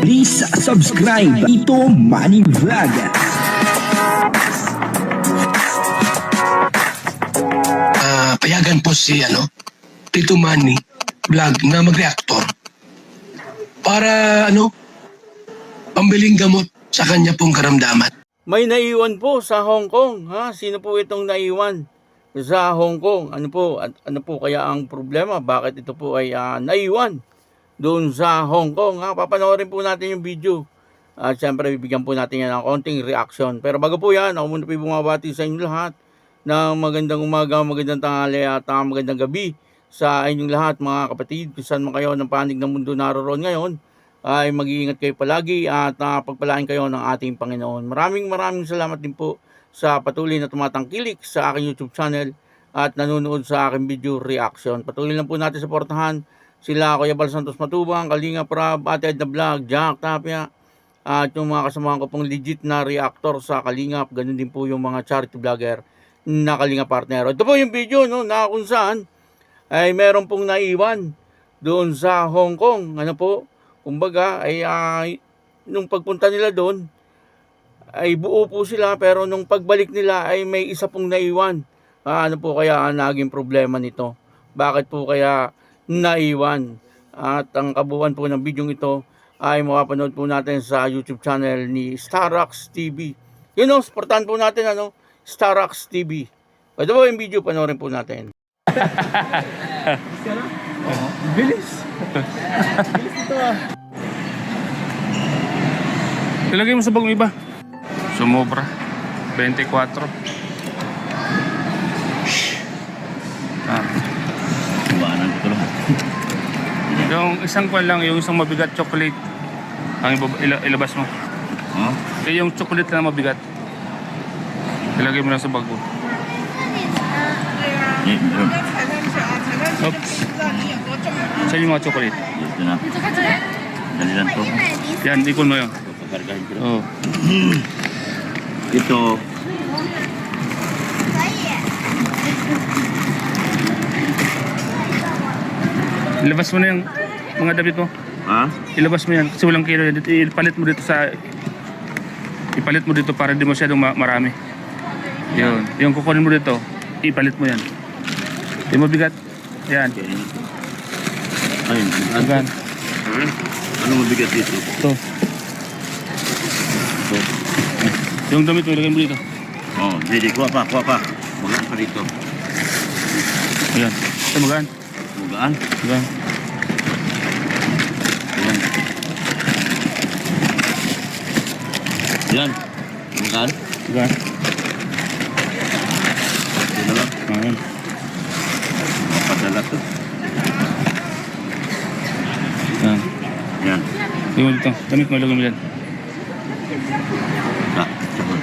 Please subscribe Tito Manny Vlog. Payagan po si Tito Manny Vlog na mag-reactor para pambiling gamot sa kanya pong karamdaman. May naiwan po sa Hong Kong, ha? Sino po itong naiwan sa Hong Kong? Ano po kaya ang problema? Bakit ito po ay naiwan doon sa Hong Kong, ha? Papanoorin po natin yung video. At syempre bibigyan po natin yan ng konting reaction. Pero bago po yan, ako muna po bumabati sa inyo lahat ng magandang umaga, magandang tanghali at magandang gabi sa inyong lahat mga kapatid. Kung saan man kayo ng panig ng mundo naroon ngayon, ay mag-iingat kayo palagi at pagpalain kayo ng ating Panginoon. Maraming salamat din po sa patuloy na tumatangkilik sa aking YouTube channel at nanonood sa aking video reaction. Patuloy lang po natin suportahan sila Kuya Bal Santos Matubang, Kalinga Prab, Ate Edna Vlog, Jack Tapia, at yung mga kasamahan ko pong legit na reactor sa Kalingap. Ganun din po yung mga charity vlogger na Kalinga partner. Ito po yung video na kung saan ay meron pong naiwan doon sa Hong Kong. Kumbaga ay nung pagpunta nila doon ay buo po sila, pero nung pagbalik nila ay may isa pong naiwan. Ano po kaya ang naging problema nito? Bakit po kaya naiwan? At ang kabuuan po ng video ito ay mapapanood po natin sa YouTube channel ni Starrocks TV. Supportahan po natin Starrocks TV. Ito po yung video, panoorin po natin. Bilis. Bilis ito Ilagay mo sa bagong iba. Sumobra. 24. Iwanan ko lang. Yung isang kwan lang, yung isang mabigat chocolate. Ang ilabas mo. Yung chocolate na mabigat. Ilagay mo lang sa bago. Oops. Saan yung mga chocolate? Ito na. Dali lang to. Yan, ikon mo yun. Pakargahin ko. Oh. Ito. Ilabas mo na yung mga damit mo. Ha? Ilabas mo yan kasi walang kilo. Ipalit mo dito para di masyadong marami. Yun. Yung kukunin mo dito, ipalit mo yan. Yung mabigat. Yan. Ayun. Agan. Ano mabigat dito? Ito. Ito. Yung damit mo, ilagay mo dito. Hindi. Kuha pa. Magaan pa dito. Ayan. Ito magaan. Magaan? Magaan. Ayan. Yan. Magaan? Magaan. Ito na lang. Ayan. Padala to. Ayan. Yan. Ilagay mo dito. Damit mo, ilagay mo dyan. Sabon.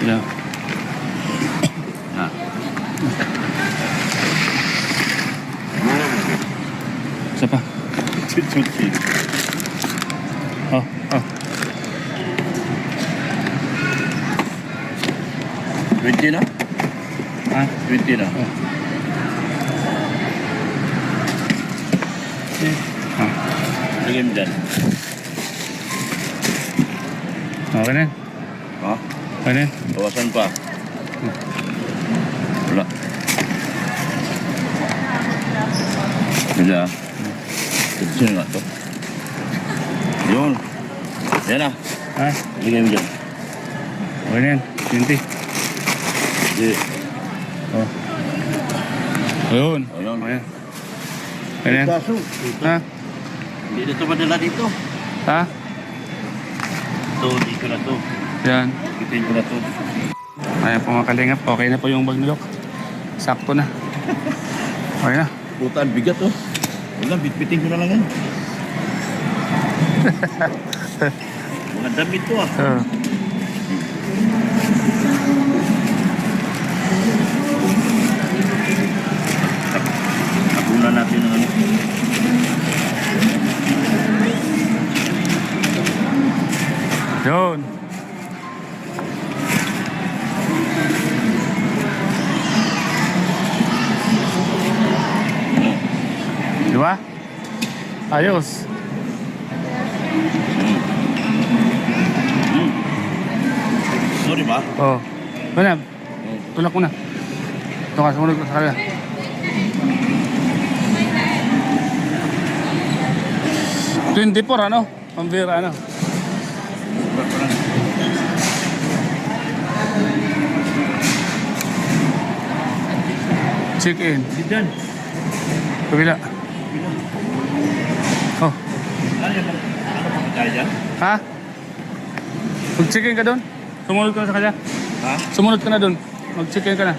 Ayan. Isa pa. Chuchuchi. Oh. 20 na? Ha? 20 na. Oh. Lagay mo dyan. Okay na yan. Ha? Okay na yan. Bawasan pa. Wala. Wala. Sino nga to? Yun. Yan na. Ha? Lagay mo dyan. Okay na yan. 20. Hindi. Oh. Ayun. Ayun. Okay. Okay na yan. Kaso. Ha? Hindi na ito madala dito. Ha? Ito, dito na to. Yan. Kitin ko na to. Ayan po mga kalingap. Okay na po yung bag ni Lok. Sakto na. Okay na. Puta, ang bigat oh. Wala, bitbitin ko na lang yan. Mga damit to ah. Tabunan natin ng ano. Yun. Di ba? Ayos. Sorry ba? Oh. Ganyan. Tulak mo na. Ito ka, sumunod ka sa kanya. $24 ano? Pambira ano? Check in. Hindi dyan. Kabila. Oh. Ano yung pagkakaya dyan? Ha? Mag-check in ka doon? Sumunod ka na sa kanya? Ha? Sumunod ka na doon. Mag-check in ka na.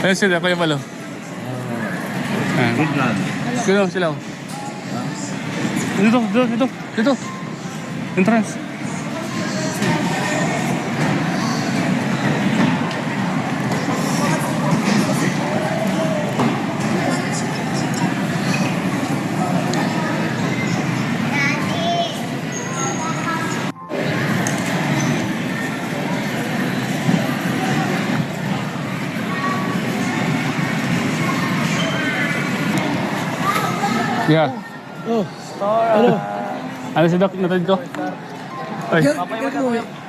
Ayun sila, Kuya Balo. Ayan. Good man. Sila. Oh. Dito. Entrance. Yeah. Oh, ano? Ano si Doc? Natad ko? Ay.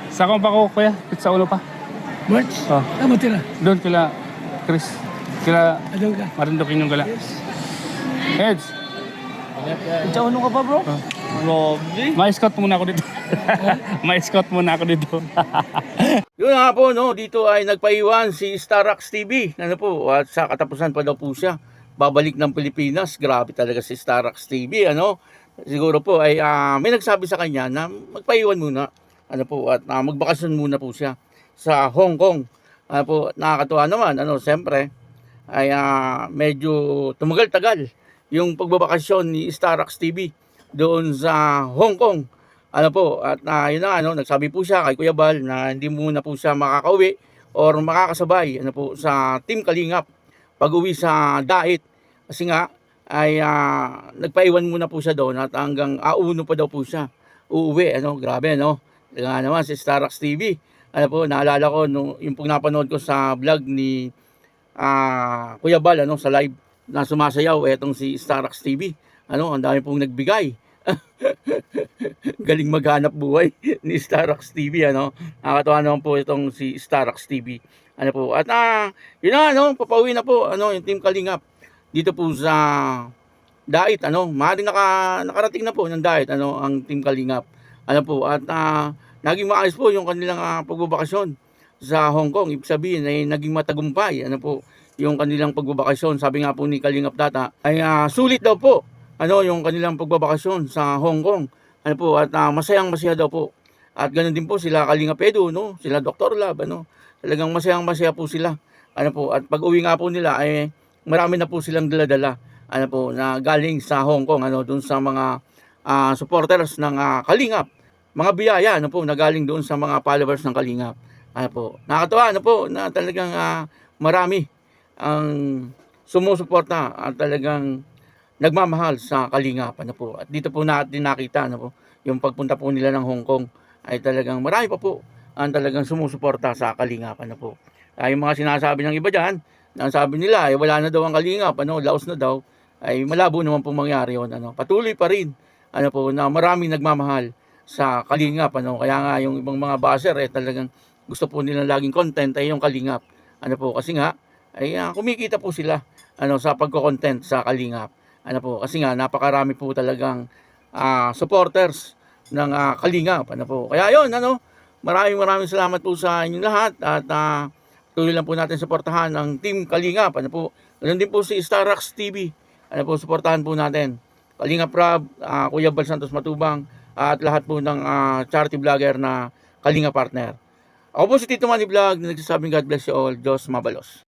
Sa akong pa ko, Kuya. Sa ulo pa. March? Oh. Tama tira. Doon kila Chris. Kila Adol ka. Marindokin yung gala. Heads. Sa uno ka pa, bro? Oh. Grabe. Ma-escort muna ako dito. Ma-escort muna ako dito. Yun nga po, no, dito ay nagpaiwan si Starax TV. Ano po, at sa katapusan pa daw po siya. Babalik ng Pilipinas. Grabe talaga si Starax TV, ano. Siguro po ay may nagsabi sa kanya na magpaiwan muna. Ano po, at magbakasyon muna po siya sa Hong Kong. Ano po, nakakatuwa naman, ano, siyempre ay medyo tumagal-tagal yung pagbabakasyon ni Starax TV doon sa Hong Kong. Ano po, at yun na, ano, nagsabi po siya kay Kuya Bal na hindi muna po siya makakauwi or makakasabay, ano po, sa Team Kalingap pag-uwi sa Dait. Kasi nga ay nagpaiwan muna po siya doon at hanggang auno pa daw po siya uuwi. Ano, grabe, no? Nga naman si Starax TV. Ano po, naalala ko no, yung pong napanood ko sa vlog ni Kuya Bal, ano, sa live na sumasayaw etong si Starax TV. Ano, ang dami pong nagbigay. Galing maghanap buhay ni Starax TV, ano. Nakakatawa naman po itong si Starax TV. Ano po, at yun na, ano, papauwi na po, ano, yung Team Kalingap dito po sa Dait, ano, maaaring nakarating na po ng Dait, ano, ang Team Kalingap. Ano po, at naging maayos po yung kanilang pagbabakasyon sa Hong Kong. Ibig sabihin ay naging matagumpay, ano po, yung kanilang pagbabakasyon. Sabi nga po ni Kalingap Tata ay sulit daw po, ano, yung kanilang pagbabakasyon sa Hong Kong. Ano po, at masayang-masaya daw po. At ganoon din po sila Kalingap Edu, no, sila Dr. Lab, ano, talagang masayang-masaya po sila. Ano po, at pag-uwi nga po nila ay marami na po silang dala-dala, ano po, na galing sa Hong Kong, ano, doon sa mga supporters ng Kalingap. Mga biyaya, ano po, na galing doon sa mga followers ng Kalingap. Ano po, nakakatawa, ano po, na talagang marami ang sumusuporta at talagang nagmamahal sa Kalingap, ano po. At dito po natin nakita, ano po, yung pagpunta po nila ng Hong Kong ay talagang marami pa po ang talagang sumusuporta sa Kalingap, ano po. Yung mga sinasabi ng iba dyan, ang sabi nila ay wala na daw ang Kalingap, ano, laos na daw, ay malabo naman pong mangyari yun, ano. Patuloy pa rin, ano po, na maraming nagmamahal sa Kalingap, ano. Kaya nga yung ibang mga baser talagang gusto po nilang laging content ay yung Kalingap, ano po, kasi nga ay kumikita po sila, ano, sa pagko-content sa Kalingap, ano po, kasi nga napakarami po talagang supporters ng Kalingap, ano po. Kaya yun, ano, maraming salamat po sa inyong lahat at tuloy lang po natin suportahan ang Team Kalingap, ano po. Ganun din po si Starax TV, ano po, suportahan po natin. Kalingap Rob, Kuya Bal Santos Matubang, at lahat po ng charity vlogger na Kalingap partner. Ako po si Tito Manny Vlog na nagsasabing God bless you all. Diyos mabalos.